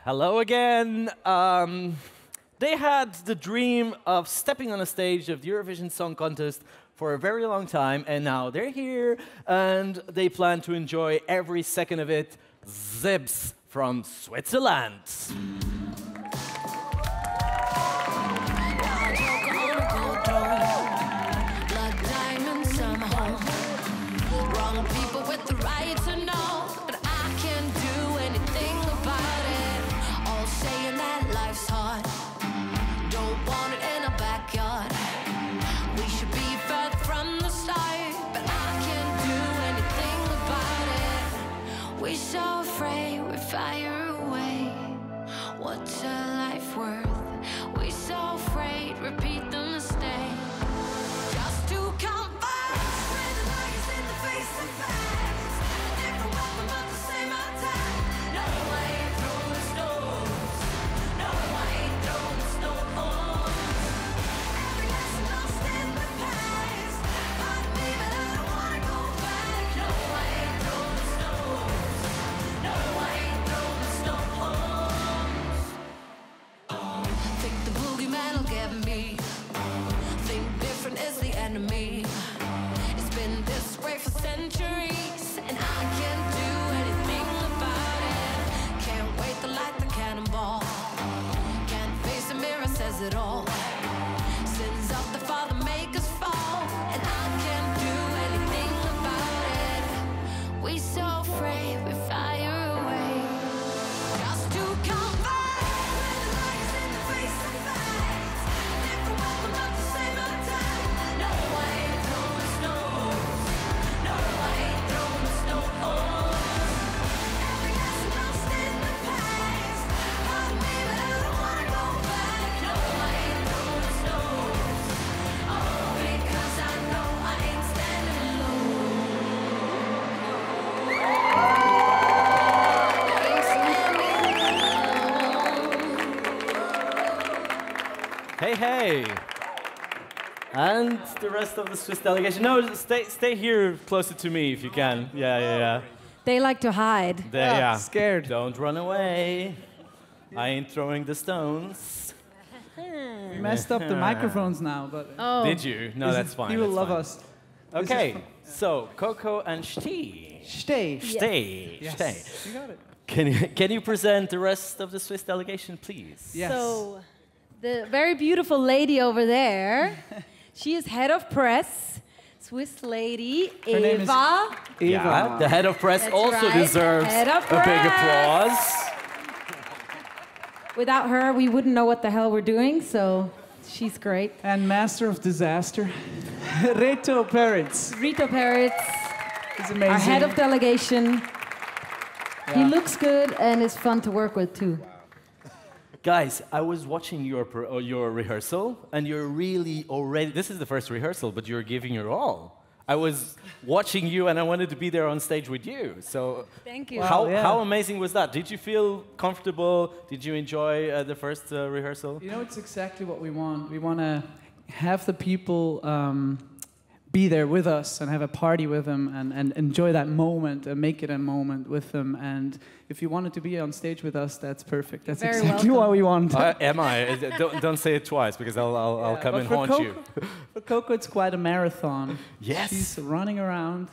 Hello again. They had the dream of stepping on a stage of the Eurovision Song Contest for a very long time, and now they're here, and they plan to enjoy every second of it. ZiBBZ from Switzerland. Fire away. What's a life worth? We're so afraid, repeat the mistake. Just to come back. When the light is in the face of facts. Different weapon, but the same attack. No, I ain't throwing stones. No, I ain't throwing stones. Every lesson lost in the past. Pardon me, but I don't wanna go back. No, I ain't throwing stones. No, I ain't. Think the boogeyman will get me. Think different is the enemy. It's been this way for centuries, and I can't do anything about it. Can't wait to light the cannonball. Can't face the mirror, says it all. Sins of the Father make us fall, and I can't do anything about it. We so afraid we fire away. Just to come back. Hey, hey. And the rest of the Swiss delegation. No, stay here closer to me if you can. Yeah. They like to hide. Yeah. Scared. Don't run away. I ain't throwing the stones. We messed up the microphones now, but... Oh. Did you? No, that's fine. You will that's love fine. us. Okay, so Coco and Stee. Stay. Stay. Yes. Stay. You got it. Can you present the rest of the Swiss delegation, please? Yes. So, the very beautiful lady over there, she is head of press, Swiss lady, Her name is Eva. Yeah, the head of press That's also right. deserves Head of a big press. applause. Without her, we wouldn't know what the hell we're doing, so she's great. And master of disaster, Reto Peretz. Rito Peretz, He's amazing. our head of delegation. He Yeah. looks good and is fun to work with, too. Guys, I was watching your rehearsal, and you're really already... This is the first rehearsal, but you're giving your all. I was watching you, and I wanted to be there on stage with you. So, Thank you. Wow. Yeah. how amazing was that? Did you feel comfortable? Did you enjoy the first rehearsal? You know, it's exactly what we want. We want to have the people be there with us and have a party with them and enjoy that moment and make it a moment with them. And if you wanted to be on stage with us, that's perfect. That's Very exactly welcome. what we want. Am I? Don't say it twice, because I'll Yeah, come but and for haunt Coco, you. For Coco, it's quite a marathon. Yes. She's running around.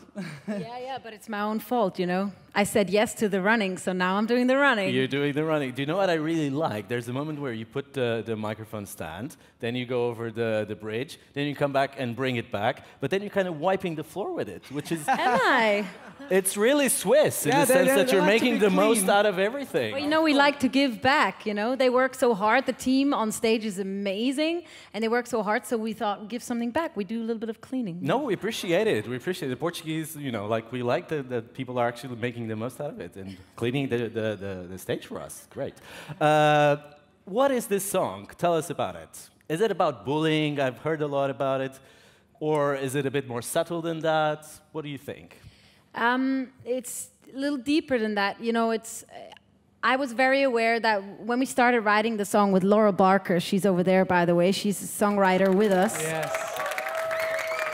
Yeah, but it's my own fault, you know. I said yes to the running, so now I'm doing the running. You're doing the running. Do you know what I really like? There's a moment where you put the microphone stand, then you go over the bridge, then you come back and bring it back, but then you're kind of wiping the floor with it, which is... Am I? It's really Swiss in Yeah, the sense they that you're like to making be the most clean. out of everything. Well, you know, we like to give back, you know. They work so hard. The team on stage is amazing, and they work so hard, so we thought, give something back. We do a little bit of cleaning. No, we appreciate it. We appreciate it. The Portuguese, you know, like we like that people are actually making the most out of it and cleaning the stage for us. Great. What is this song? Tell us about it. Is it about bullying? I've heard a lot about it. Or is it a bit more subtle than that? What do you think? It's a little deeper than that. You know, I was very aware that when we started writing the song with Laura Barker, she's over there, by the way, she's a songwriter with us. Yes.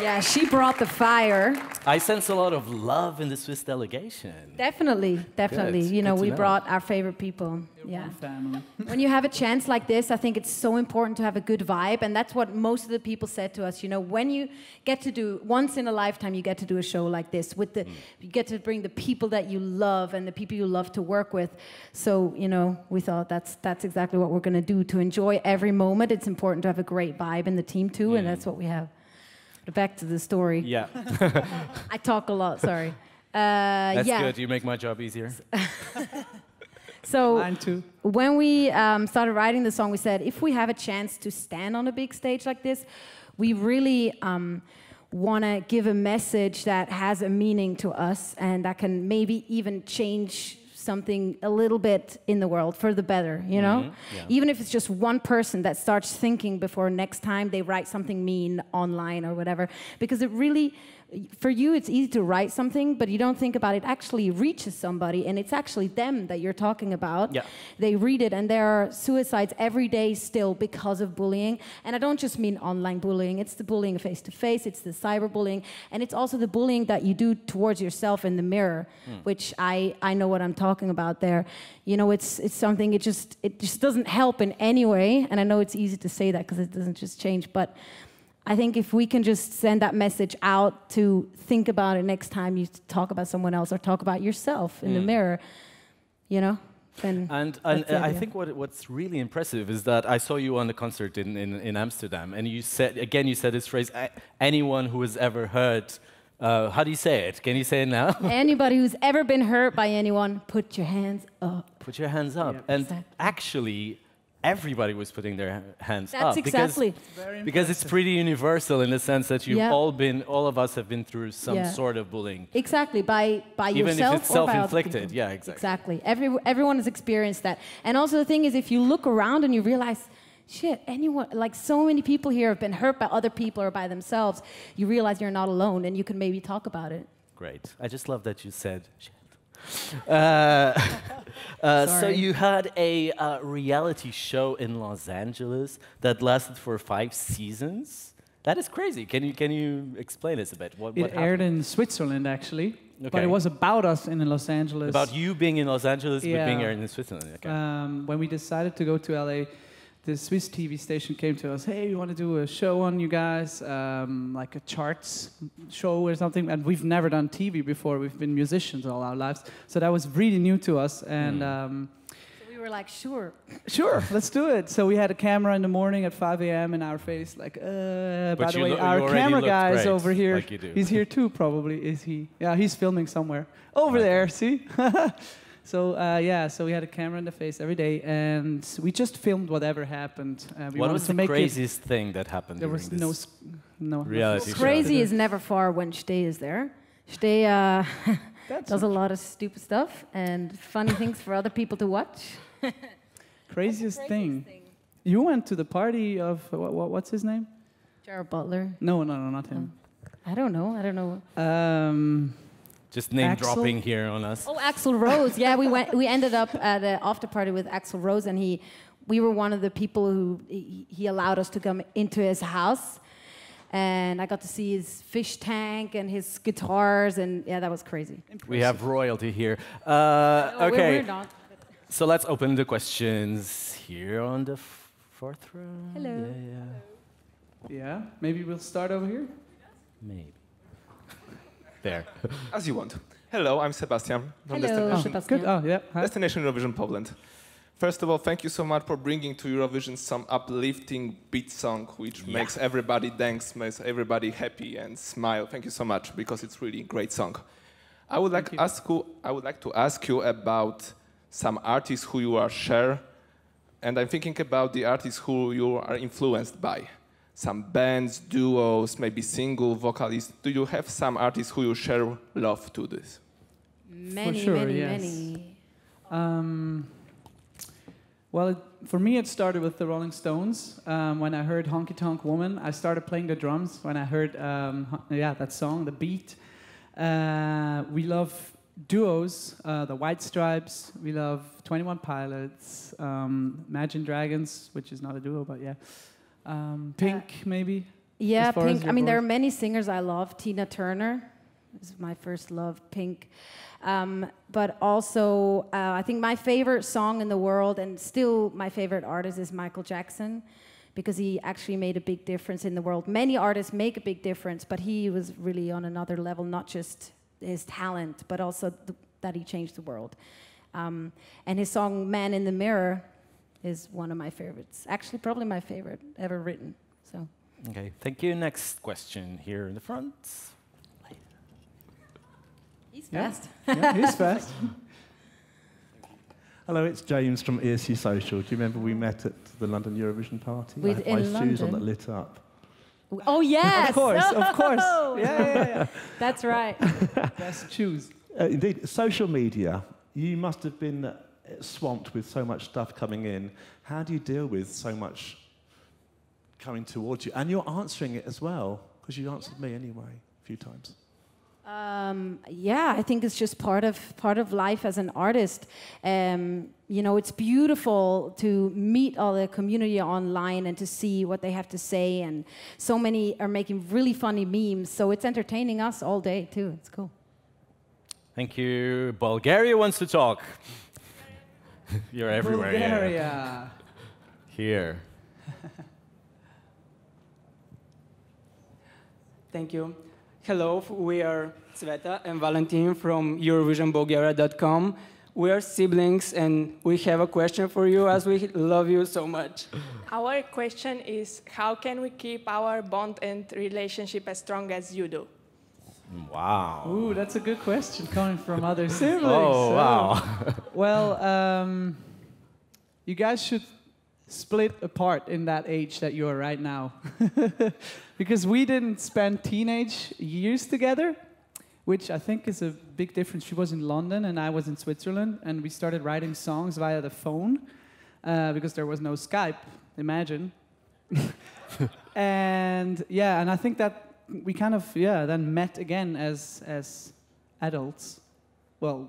Yeah, she brought the fire. I sense a lot of love in the Swiss delegation. Definitely, definitely. Good, You know, good to we know. brought our favorite people. Yeah. One family. When you have a chance like this, I think it's so important to have a good vibe, and that's what most of the people said to us. You know, when you get to do once in a lifetime, you get to do a show like this with the, you get to bring the people that you love and the people you love to work with. So, you know, we thought that's exactly what we're going to do. To enjoy every moment, it's important to have a great vibe in the team too, and that's what we have. But back to the story. Yeah. I talk a lot. Sorry. That's yeah. good. You make my job easier. So Mine too. when we started writing the song, we said if we have a chance to stand on a big stage like this, we really want to give a message that has a meaning to us and that can maybe even change something a little bit in the world for the better, you know? Yeah. Even if it's just one person that starts thinking before next time they write something mean online or whatever. Because it really, for you, it's easy to write something, but you don't think about it actually reaches somebody, and it's actually them that you're talking about. Yeah. They read it, and there are suicides every day still because of bullying. And I don't just mean online bullying, it's the bullying face-to-face, it's the cyberbullying, and it's also the bullying that you do towards yourself in the mirror, which I know what I'm talking about there. You know, it's something, it just doesn't help in any way, and I know it's easy to say that because it doesn't just change, but I think if we can just send that message out to think about it next time you talk about someone else or talk about yourself in the mirror, you know, then And that's it, I yeah. think what's really impressive is that I saw you on the concert in Amsterdam, and you said this phrase, anyone who has ever heard, how do you say it? Can you say it now? Anybody who's ever been hurt by anyone, put your hands up. Put your hands up. Yeah. And Exactly. actually, everybody was putting their hands That's up. exactly. Because it's pretty universal in the sense that you've Yeah. all of us have been through some Yeah. sort of bullying. Exactly, by Even yourself if it's or by other self-inflicted. people. Yeah, exactly. Everyone has experienced that. And also the thing is, if you look around and you realize, shit, anyone, like so many people here have been hurt by other people or by themselves, you realize you're not alone and you can maybe talk about it. Great. I just love that you said shit. So Sorry. you had a reality show in Los Angeles that lasted for 5 seasons. That is crazy. Can you explain this a bit? What It happened? aired in Switzerland, actually. But Okay. it was about us in Los Angeles. About you being in Los Angeles, but being Yeah. here in Switzerland. Okay. When we decided to go to LA, the Swiss TV station came to us, hey, we want to do a show on you guys, like a charts show or something. And we've never done TV before. We've been musicians all our lives. So that was really new to us. And So we were like, sure. sure, let's do it. So we had a camera in the morning at 5 a.m. in our face, like, by the you way, you our already camera looked guy is great, over here. like you do. He's here too, probably. Is he? Yeah, he's filming somewhere. Over Okay. there, see? So yeah, so we had a camera in the face every day, and we just filmed whatever happened. We What wanted was to the make craziest thing that happened There during was this no reality show? Crazy is never far when Stay is there. Stay does a lot of stupid stuff and funny things for other people to watch. craziest thing. You went to the party of what's his name? Jared Butler. No, not him. I don't know. Just name Axel? dropping here on us. Oh, Axl Rose. Yeah, we ended up at an after party with Axl Rose, and we were one of the people who he allowed us to come into his house, and I got to see his fish tank and his guitars, and yeah, that was crazy. We have royalty here. No, Okay, we're not. so let's open the questions here on the fourth row. Hello. Yeah, Yeah, maybe we'll start over here. maybe. There. As you want. Hello, I'm Sebastian from Hello, Destination, Sebastian. Good. Oh, yeah. Hi. Destination Eurovision Poland. First of all, thank you so much for bringing to Eurovision some uplifting beat song, which makes everybody dance, makes everybody happy and smile. Thank you so much, because it's really a great song. I would like to ask you about some artists who you are share, and I'm thinking about the artists who you are influenced by. Some bands, duos, maybe single vocalists. Do you have some artists who you share love to this? Many, sure, many, yes. many. Well, for me, it started with the Rolling Stones. When I heard Honky Tonk Woman, I started playing the drums. When I heard, that song, the beat. We love duos, the White Stripes. We love 21 Pilots, Imagine Dragons, which is not a duo, but yeah. Pink, maybe. Yeah, as far as Pink. your I mean, there are voice? many singers I love. Tina Turner is my first love, Pink. But also, I think my favorite song in the world, and still my favorite artist, is Michael Jackson, because he actually made a big difference in the world. Many artists make a big difference, but he was really on another level, not just his talent, but also that he changed the world. And his song Man in the Mirror is one of my favorites. Actually, probably my favorite ever written. So. Okay, thank you. Next question here in the front. He's fast. Yeah, he's fast. Hello, it's James from ESC Social. Do you remember we met at the London Eurovision party? With- I had my in shoes on London? that lit up. Oh, yes! Of course, of course. Oh! Yeah. That's right. Best choose. Indeed, social media, you must have been swamped with so much stuff coming in. How do you deal with so much coming towards you? And you're answering it as well, because you answered me anyway a few times. Yeah, I think it's just part of life as an artist. You know, it's beautiful to meet all the community online and to see what they have to say. And so many are making really funny memes, so it's entertaining us all day too. It's cool. Thank you. Bulgaria wants to talk. You're everywhere. yeah. Bulgaria. Here. Thank you. Hello, we are Sveta and Valentin from EurovisionBulgaria.com. We are siblings and we have a question for you as we love you so much. Our question is, how can we keep our bond and relationship as strong as you do? Wow. Ooh, that's a good question coming from other siblings. Oh, wow. Well, you guys should split apart in that age that you are right now. Because we didn't spend teenage years together, which I think is a big difference. She was in London and I was in Switzerland, and we started writing songs via the phone because there was no Skype, imagine. And yeah, and I think that we kind of, then met again as adults. Well,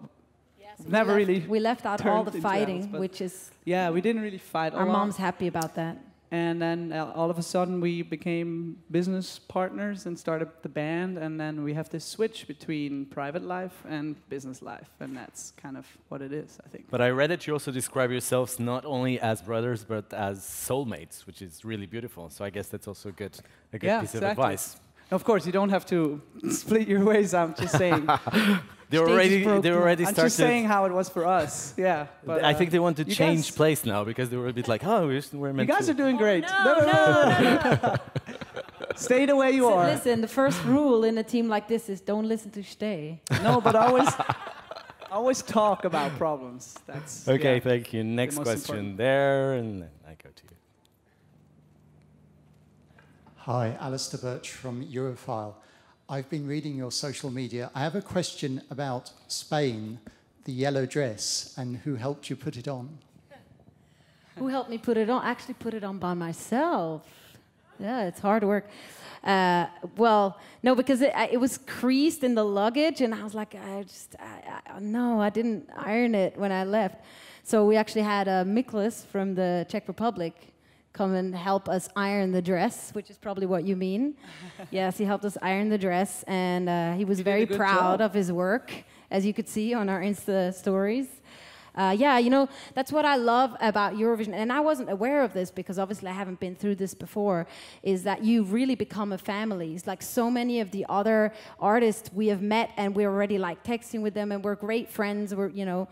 never really We left out all turned the into fighting, adults, but which is yeah, we didn't really fight a our lot. mom's happy about that. And then all of a sudden we became business partners and started the band, and then we have this switch between private life and business life, and that's kind of what it is, I think. But I read that you also describe yourselves not only as brothers, but as soulmates, which is really beautiful. So I guess that's also a good piece of advice. Of course, you don't have to split your ways. I'm just saying. They already I'm started. just saying how it was for us. Yeah. But, I think they want to you change guys- place now because they were a bit like, oh, we're meant You guys to. are doing great. No. Stay the way you are. Listen, the first rule in a team like this is don't listen to stay. No, but always talk about problems. That's Okay, yeah. thank you. Next most question important. there, and then I go to you. Hi, Alistair Birch from Europhile. I've been reading your social media. I have a question about Spain, the yellow dress, and who helped you put it on. Who helped me put it on? I actually put it on by myself. Yeah, it's hard work. Well, no, because it was creased in the luggage, and I was like, no, I didn't iron it when I left. So we actually had Miklas from the Czech Republic come and help us iron the dress, which is probably what you mean. Yes, he helped us iron the dress, and he was very proud of his work, as you could see on our Insta stories. Yeah, you know, that's what I love about Eurovision, and I wasn't aware of this because obviously I haven't been through this before, is that you really become a family. It's like so many of the other artists we have met, and we're already like texting with them, and we're great friends. We're, you know,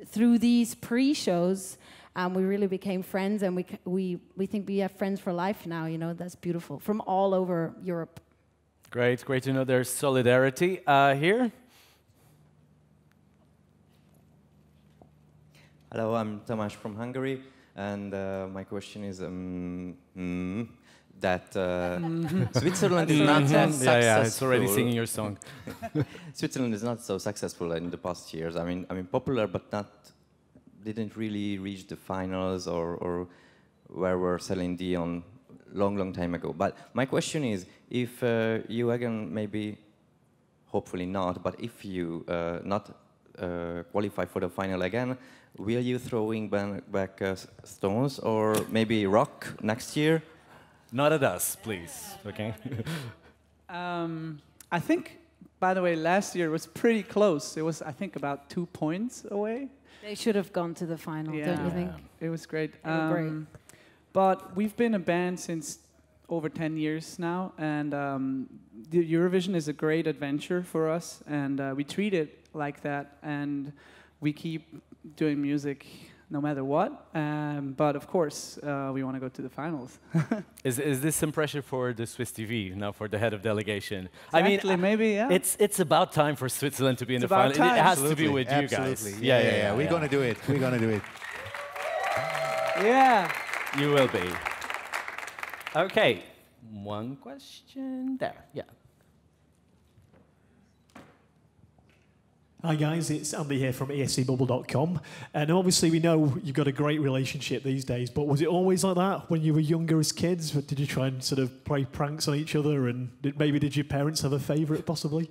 through these pre-shows, we really became friends, and we think we have friends for life now, you know. That's beautiful, from all over Europe. Great to know there's solidarity. Here? Hello, I'm Tamás from Hungary, and my question is that Switzerland is not so successful. Yeah, it's already singing your song. Switzerland is not so successful in the past years. I mean, popular, but didn't really reach the finals or where were Celine Dion long time ago. But my question is, if you again, maybe, hopefully not, but if you not qualify for the final again, will you throwing back stones or maybe rock next year? Not at us, please. Okay. I think, by the way, last year was pretty close. It was, I think, about 2 points away. They should have gone to the final, don't you think? It was great. They were great. But we've been a band since over 10 years now, and the Eurovision is a great adventure for us, and we treat it like that, and we keep doing music no matter what. But of course, we want to go to the finals. Is this some pressure for the Swiss TV now for the head of delegation? Exactly, I mean, maybe, yeah. It's about time for Switzerland to be in the final. Time. It has to be with you guys. Absolutely. Yeah. We're gonna do it. We're gonna do it. Yeah. You will be. Okay, one question there. Yeah. Hi guys, it's Andy here from ESCBubble.com, and obviously we know you've got a great relationship these days, but was it always like that when you were younger as kids? Did you try and sort of play pranks on each other, and did your parents have a favourite possibly?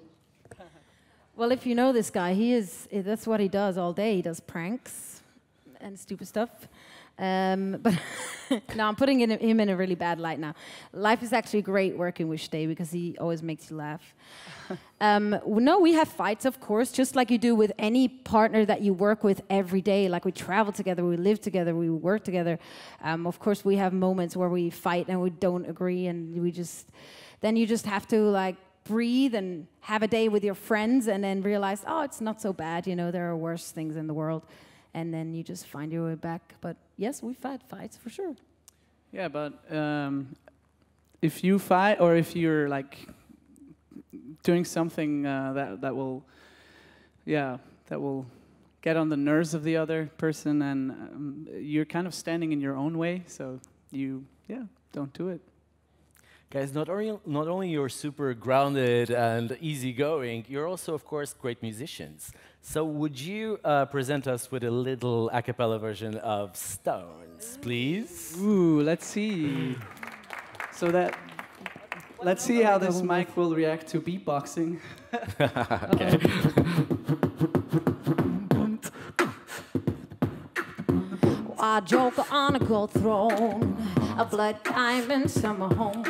Well, if you know this guy, that's what he does all day. He does pranks and stupid stuff. But no, I'm putting him in a really bad light now. Life is actually great working with Stay because he always makes you laugh. No, we have fights, of course, just like you do with any partner that you work with every day. Like we travel together, we live together, we work together. Of course, we have moments where we fight and we don't agree, and then you just have to like breathe and have a day with your friends, and then realize, oh, it's not so bad. You know, there are worse things in the world. And then you just find your way back. But yes, we've had fights for sure. Yeah, but if you fight, or if you're like doing something that will get on the nerves of the other person, and you're kind of standing in your own way, so don't do it. Guys, not only you're super grounded and easygoing, you're also, of course, great musicians. So would you present us with a little a cappella version of Stones, please? Ooh, let's see. Let's see how this mic will react to beatboxing. Okay. A joker on a gold throne, a blood diamond summer home.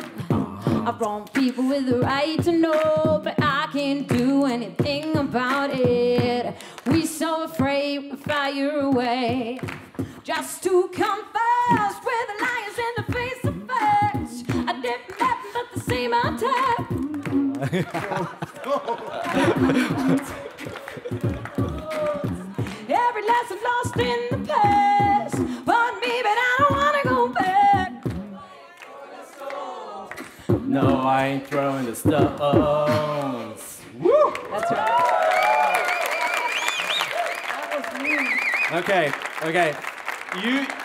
I've wronged people with the right to know, but I can't do anything about it. We so afraid we fire away, just to come first with the lions in the face of facts. I didn't happen but the same attack. Every lesson lost in the past, but me, but I don't wanna go back. No, I ain't throwing the stones. Woo! That's right. That was me. Okay.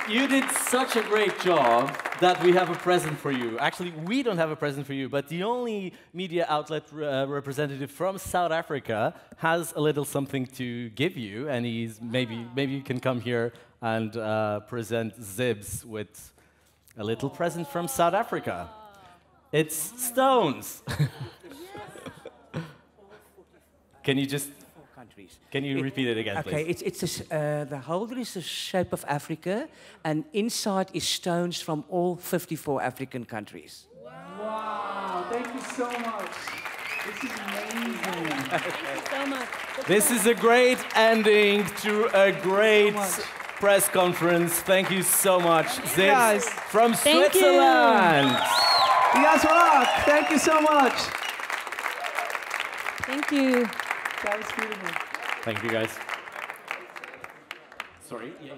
You did such a great job that we have a present for you. Actually, we don't have a present for you, but the only media outlet representative from South Africa has a little something to give you, and maybe you can come here and present ZiBBZ with a little present from South Africa. It's Stones. Can you just? Can you repeat it again, okay, please? it's the holder is the shape of Africa, and inside is stones from all 54 African countries. Wow, thank you so much. This is amazing. Thank you so much. This is a great ending to a great press conference. Thank you so much, ZiBBZ from Switzerland. You guys rock. Thank you so much. Thank you. That was beautiful. Thank you, guys. Sorry. Yeah.